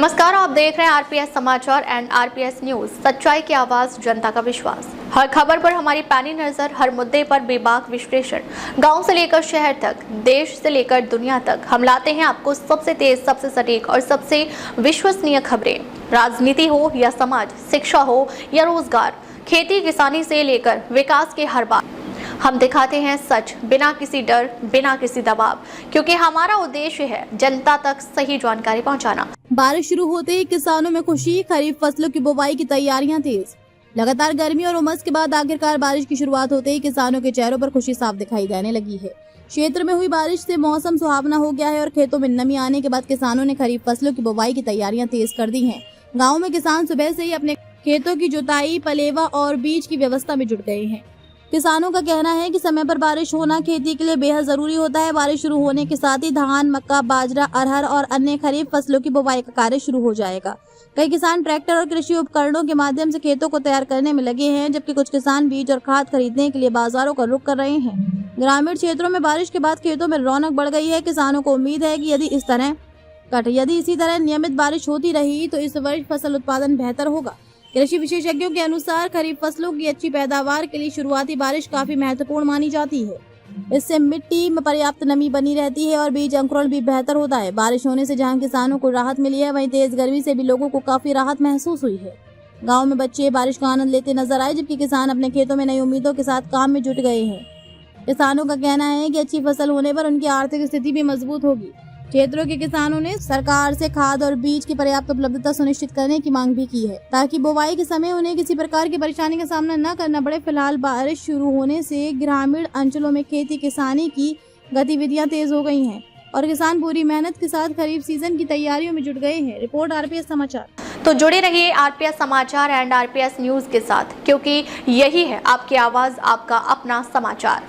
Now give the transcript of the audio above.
नमस्कार, आप देख रहे हैं आरपीएस समाचार एंड आरपीएस न्यूज। सच्चाई की आवाज, जनता का विश्वास। हर खबर पर हमारी पैनी नजर, हर मुद्दे पर बेबाक विश्लेषण। गांव से लेकर शहर तक, देश से लेकर दुनिया तक, हम लाते हैं आपको सबसे तेज, सबसे सटीक और सबसे विश्वसनीय खबरें। राजनीति हो या समाज, शिक्षा हो या रोजगार, खेती किसानी से लेकर विकास के हर बात, हम दिखाते हैं सच, बिना किसी डर, बिना किसी दबाव, क्योंकि हमारा उद्देश्य है जनता तक सही जानकारी पहुंचाना। बारिश शुरू होते ही किसानों में खुशी, खरीफ फसलों की बुवाई की तैयारियां तेज। लगातार गर्मी और उमस के बाद आखिरकार बारिश की शुरुआत होते ही किसानों के चेहरों पर खुशी साफ दिखाई देने लगी है। क्षेत्र में हुई बारिश से मौसम सुहावना हो गया है और खेतों में नमी आने के बाद किसानों ने खरीफ फसलों की बुवाई की तैयारियां तेज कर दी हैं। गाँव में किसान सुबह से ही अपने खेतों की जुताई, पलेवा और बीज की व्यवस्था में जुट गए हैं। किसानों का कहना है कि समय पर बारिश होना खेती के लिए बेहद जरूरी होता है। बारिश शुरू होने के साथ ही धान, मक्का, बाजरा, अरहर और अन्य खरीफ फसलों की बुवाई का कार्य शुरू हो जाएगा। कई किसान ट्रैक्टर और कृषि उपकरणों के माध्यम से खेतों को तैयार करने में लगे हैं, जबकि कुछ किसान बीज और खाद खरीदने के लिए बाजारों का रुख कर रहे हैं। ग्रामीण क्षेत्रों में बारिश के बाद खेतों में रौनक बढ़ गई है। किसानों को उम्मीद है कि यदि इसी तरह नियमित बारिश होती रही तो इस वर्ष फसल उत्पादन बेहतर होगा। कृषि विशेषज्ञों के अनुसार खरीफ फसलों की अच्छी पैदावार के लिए शुरुआती बारिश काफी महत्वपूर्ण मानी जाती है। इससे मिट्टी में पर्याप्त नमी बनी रहती है और बीज अंकुरण भी बेहतर होता है। बारिश होने से जहां किसानों को राहत मिली है, वहीं तेज गर्मी से भी लोगों को काफी राहत महसूस हुई है। गाँव में बच्चे बारिश का आनंद लेते नजर आए, जबकि किसान अपने खेतों में नई उम्मीदों के साथ काम में जुट गए हैं। किसानों का कहना है कि अच्छी फसल होने पर उनकी आर्थिक स्थिति भी मजबूत होगी। क्षेत्रों के किसानों ने सरकार से खाद और बीज की पर्याप्त उपलब्धता सुनिश्चित करने की मांग भी की है, ताकि बुवाई के समय उन्हें किसी प्रकार की परेशानी का सामना न करना पड़े। फिलहाल बारिश शुरू होने से ग्रामीण अंचलों में खेती किसानी की गतिविधियां तेज हो गई हैं और किसान पूरी मेहनत के साथ खरीफ सीजन की तैयारियों में जुट गए हैं। रिपोर्ट आरपीएस समाचार। तो जुड़े रहिए आरपीएस समाचार एंड आरपीएस न्यूज के साथ, क्योंकि यही है आपकी आवाज, आपका अपना समाचार।